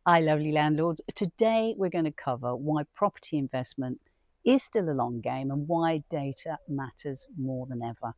Hi, lovely landlords. Today we're going to cover why property investment is still a long game and why data matters more than ever.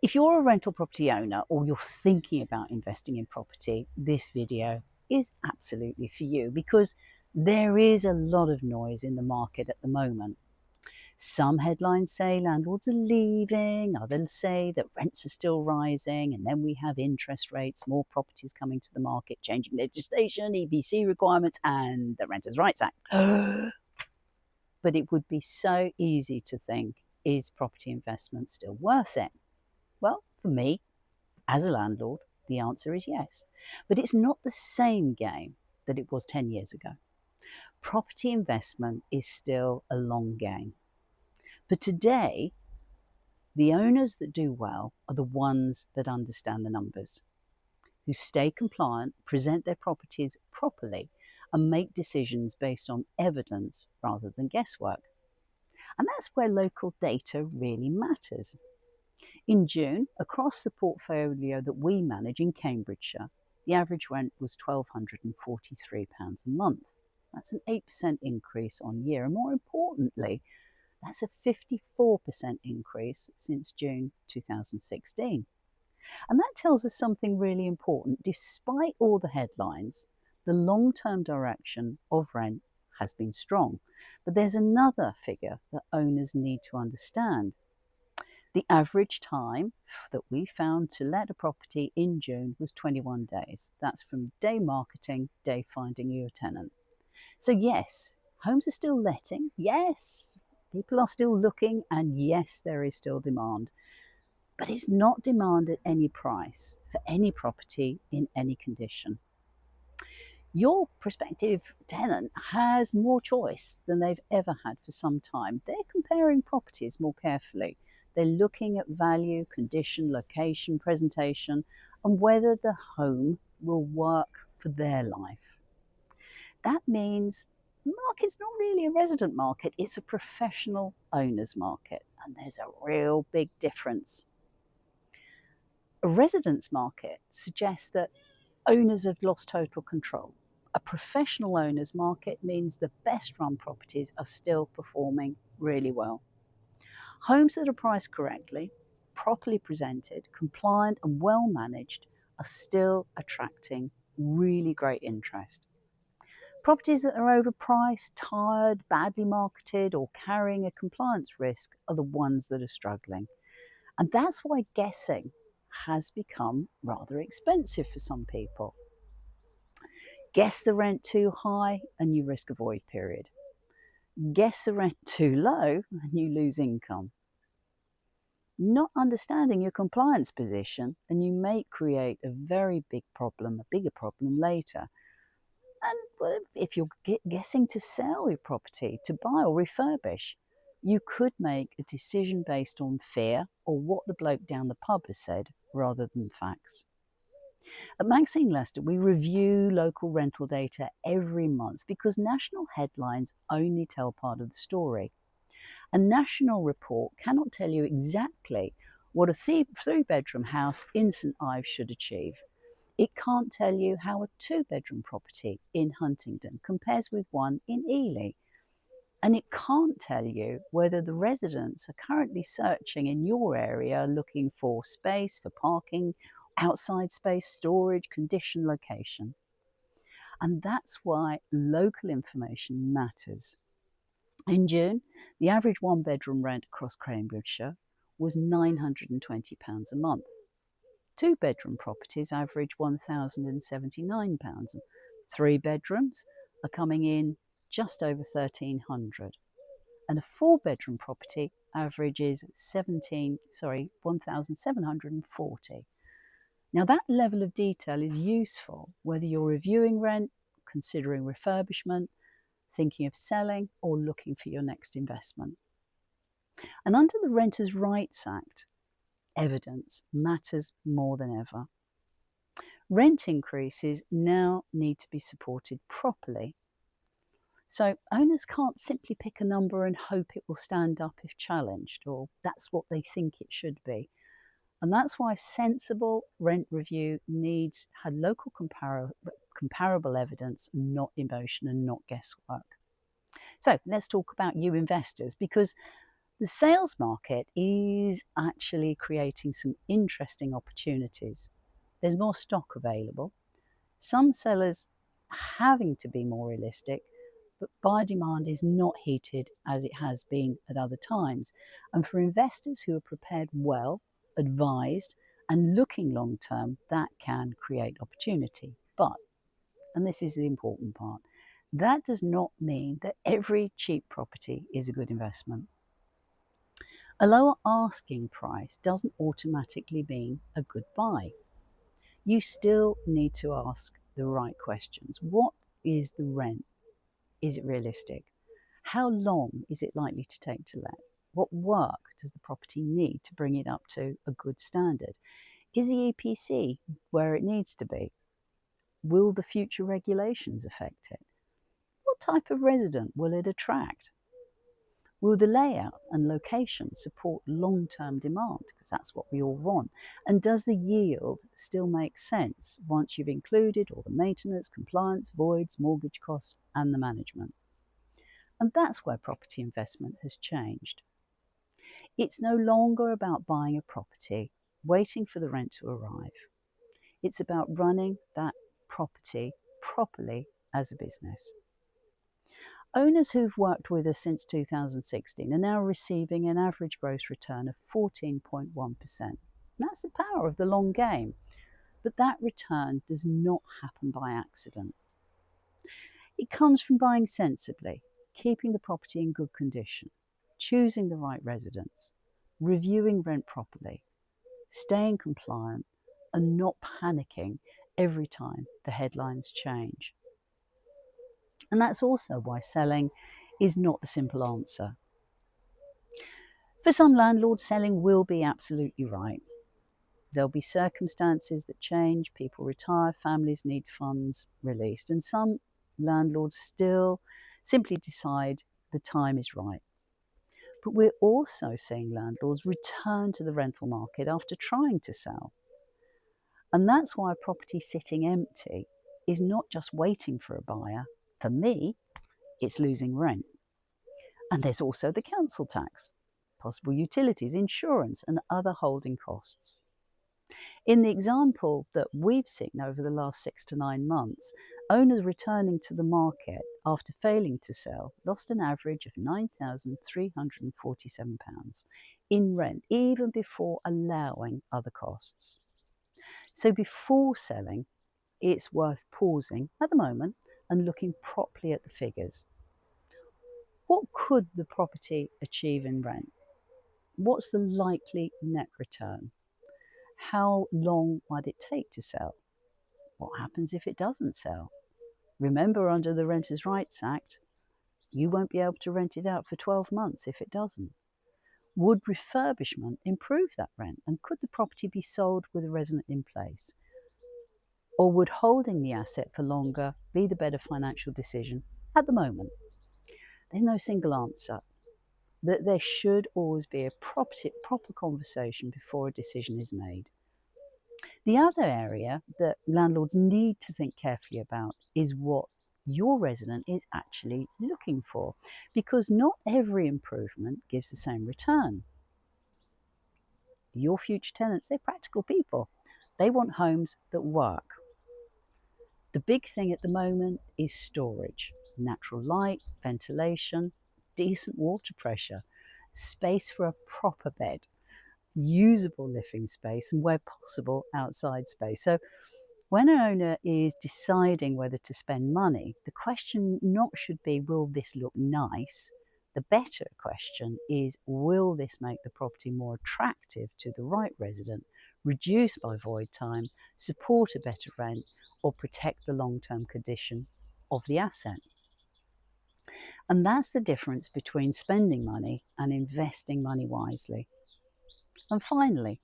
If you're a rental property owner or you're thinking about investing in property, this video is absolutely for you because there is a lot of noise in the market at the moment. Some headlines say landlords are leaving, others say that rents are still rising, and then we have interest rates, more properties coming to the market, changing legislation, EBC requirements, and the Renters' Rights Act. But it would be so easy to think, is property investment still worth it? Well, for me, as a landlord, the answer is yes. But it's not the same game that it was 10 years ago. Property investment is still a long game. But today, the owners that do well are the ones that understand the numbers, who stay compliant, present their properties properly, and make decisions based on evidence rather than guesswork. And that's where local data really matters. In June, across the portfolio that we manage in Cambridgeshire, the average rent was £1,243 a month. That's an 8% increase on year, and more importantly, that's a 54% increase since June 2016. And that tells us something really important. Despite all the headlines, the long-term direction of rent has been strong. But there's another figure that owners need to understand. The average time that we found to let a property in June was 21 days. That's from day marketing, day finding you a tenant. So yes, homes are still letting. Yes, people are still looking, and yes, there is still demand. But it's not demand at any price for any property in any condition. Your prospective tenant has more choice than they've ever had for some time. They're comparing properties more carefully. They're looking at value, condition, location, presentation, and whether the home will work for their life. That means the market's not really a resident market, it's a professional owner's market, and there's a real big difference. A residence market suggests that owners have lost total control. A professional owner's market means the best run properties are still performing really well. Homes that are priced correctly, properly presented, compliant and well managed are still attracting really great interest. Properties that are overpriced, tired, badly marketed, or carrying a compliance risk are the ones that are struggling. And that's why guessing has become rather expensive for some people. Guess the rent too high and you risk a void period. Guess the rent too low and you lose income. Not understanding your compliance position and you may create a very big problem, a bigger problem later. And if you're guessing to sell your property, to buy or refurbish, you could make a decision based on fear or what the bloke down the pub has said rather than facts. At Maxine Lester, we review local rental data every month because national headlines only tell part of the story. A national report cannot tell you exactly what a three-bedroom house in St Ives should achieve. It can't tell you how a two-bedroom property in Huntingdon compares with one in Ely. And it can't tell you whether the residents are currently searching in your area looking for space, for parking, outside space, storage, condition, location. And that's why local information matters. In June, the average one-bedroom rent across Cambridgeshire was £920 a month. Two-bedroom properties average £1,079. Three bedrooms are coming in just over £1,300. And a four-bedroom property averages £1,740. Now that level of detail is useful whether you're reviewing rent, considering refurbishment, thinking of selling, or looking for your next investment. And under the Renters' Rights Act, evidence matters more than ever. Rent increases now need to be supported properly. So owners can't simply pick a number and hope it will stand up if challenged, or that's what they think it should be. And that's why sensible rent review needs local comparable evidence, not emotion and not guesswork. So let's talk about you investors, because the sales market is actually creating some interesting opportunities. There's more stock available, some sellers having to be more realistic, but buyer demand is not heated as it has been at other times. And for investors who are prepared well, advised, and looking long term, that can create opportunity. But, and this is the important part, that does not mean that every cheap property is a good investment. A lower asking price doesn't automatically mean a good buy. You still need to ask the right questions. What is the rent? Is it realistic? How long is it likely to take to let? What work does the property need to bring it up to a good standard? Is the EPC where it needs to be? Will the future regulations affect it? What type of resident will it attract? Will the layout and location support long-term demand? Because that's what we all want. And does the yield still make sense once you've included all the maintenance, compliance, voids, mortgage costs, and the management? And that's where property investment has changed. It's no longer about buying a property, waiting for the rent to arrive. It's about running that property properly as a business. Owners who've worked with us since 2016 are now receiving an average gross return of 14.1%. That's the power of the long game. But that return does not happen by accident. It comes from buying sensibly, keeping the property in good condition, choosing the right residents, reviewing rent properly, staying compliant, and not panicking every time the headlines change. And that's also why selling is not the simple answer. For some landlords, selling will be absolutely right. There'll be circumstances that change, people retire, families need funds released, and some landlords still simply decide the time is right. But we're also seeing landlords return to the rental market after trying to sell. And that's why a property sitting empty is not just waiting for a buyer. For me, it's losing rent. And there's also the council tax, possible utilities, insurance, and other holding costs. In the example that we've seen over the last 6 to 9 months, owners returning to the market after failing to sell lost an average of £9,347 in rent, even before allowing other costs. So before selling, it's worth pausing at the moment and looking properly at the figures. What could the property achieve in rent? What's the likely net return? How long might it take to sell? What happens if it doesn't sell? Remember, under the Renters' Rights Act, you won't be able to rent it out for 12 months if it doesn't. Would refurbishment improve that rent? And could the property be sold with a resident in place? Or would holding the asset for longer be the better financial decision at the moment? There's no single answer. That there should always be a proper conversation before a decision is made. The other area that landlords need to think carefully about is what your resident is actually looking for, because not every improvement gives the same return. Your future tenants, they're practical people. They want homes that work. The big thing at the moment is storage, natural light, ventilation, decent water pressure, space for a proper bed, usable living space, and where possible, outside space. So when an owner is deciding whether to spend money, the question not should be, will this look nice? The better question is, will this make the property more attractive to the right resident, reduce by void time, support a better rent, or protect the long-term condition of the asset? And that's the difference between spending money and investing money wisely. And finally,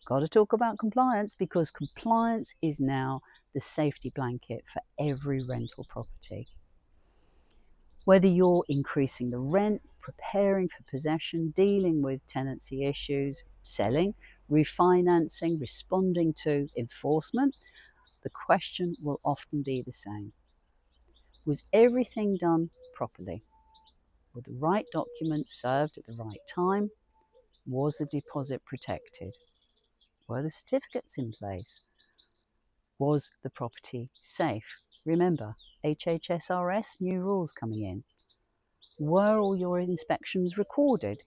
got to talk about compliance, because compliance is now the safety blanket for every rental property. Whether you're increasing the rent, preparing for possession, dealing with tenancy issues, selling, refinancing, responding to enforcement, the question will often be the same. Was everything done properly? Were the right documents served at the right time? Was the deposit protected? Were the certificates in place? Was the property safe? Remember, HHSRS new rules coming in. Were all your inspections recorded?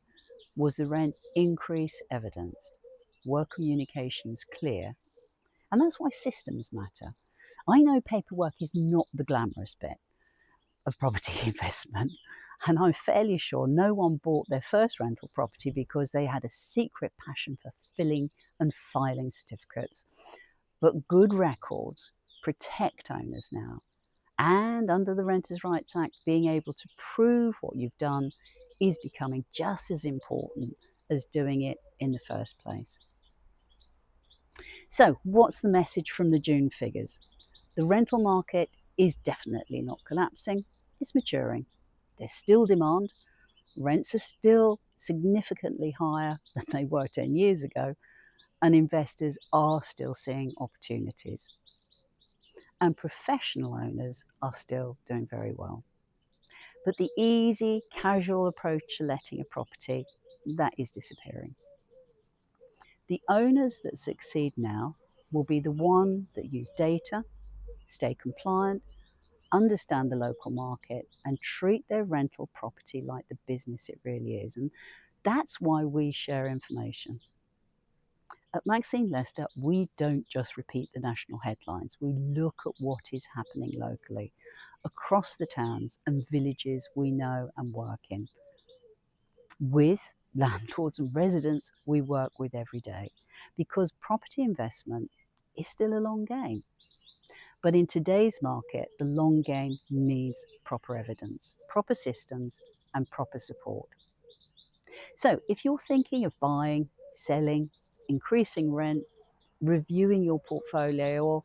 Was the rent increase evidenced? Were communications clear? And that's why systems matter. I know paperwork is not the glamorous bit of property investment, and I'm fairly sure no one bought their first rental property because they had a secret passion for filling and filing certificates. But good records protect owners now. And under the Renters' Rights Act, being able to prove what you've done is becoming just as important as doing it in the first place. So, what's the message from the June figures? The rental market is definitely not collapsing, it's maturing. There's still demand, rents are still significantly higher than they were 10 years ago, and investors are still seeing opportunities. And professional owners are still doing very well. But the easy, casual approach to letting a property, that is disappearing. The owners that succeed now will be the one that use data, stay compliant, understand the local market, and treat their rental property like the business it really is. And that's why we share information. At Maxine Lester, we don't just repeat the national headlines. We look at what is happening locally, across the towns and villages we know and work in, with landlords and residents we work with every day, because property investment is still a long game. But in today's market, the long game needs proper evidence, proper systems, and proper support. So if you're thinking of buying, selling, increasing rent, reviewing your portfolio, or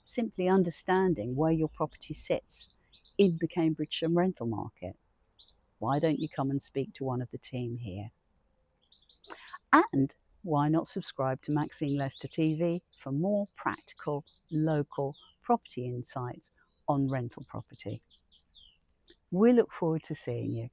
simply understanding where your property sits in the Cambridgeshire rental market, why don't you come and speak to one of the team here? And why not subscribe to Maxine Lester TV for more practical, local property insights on rental property? We look forward to seeing you.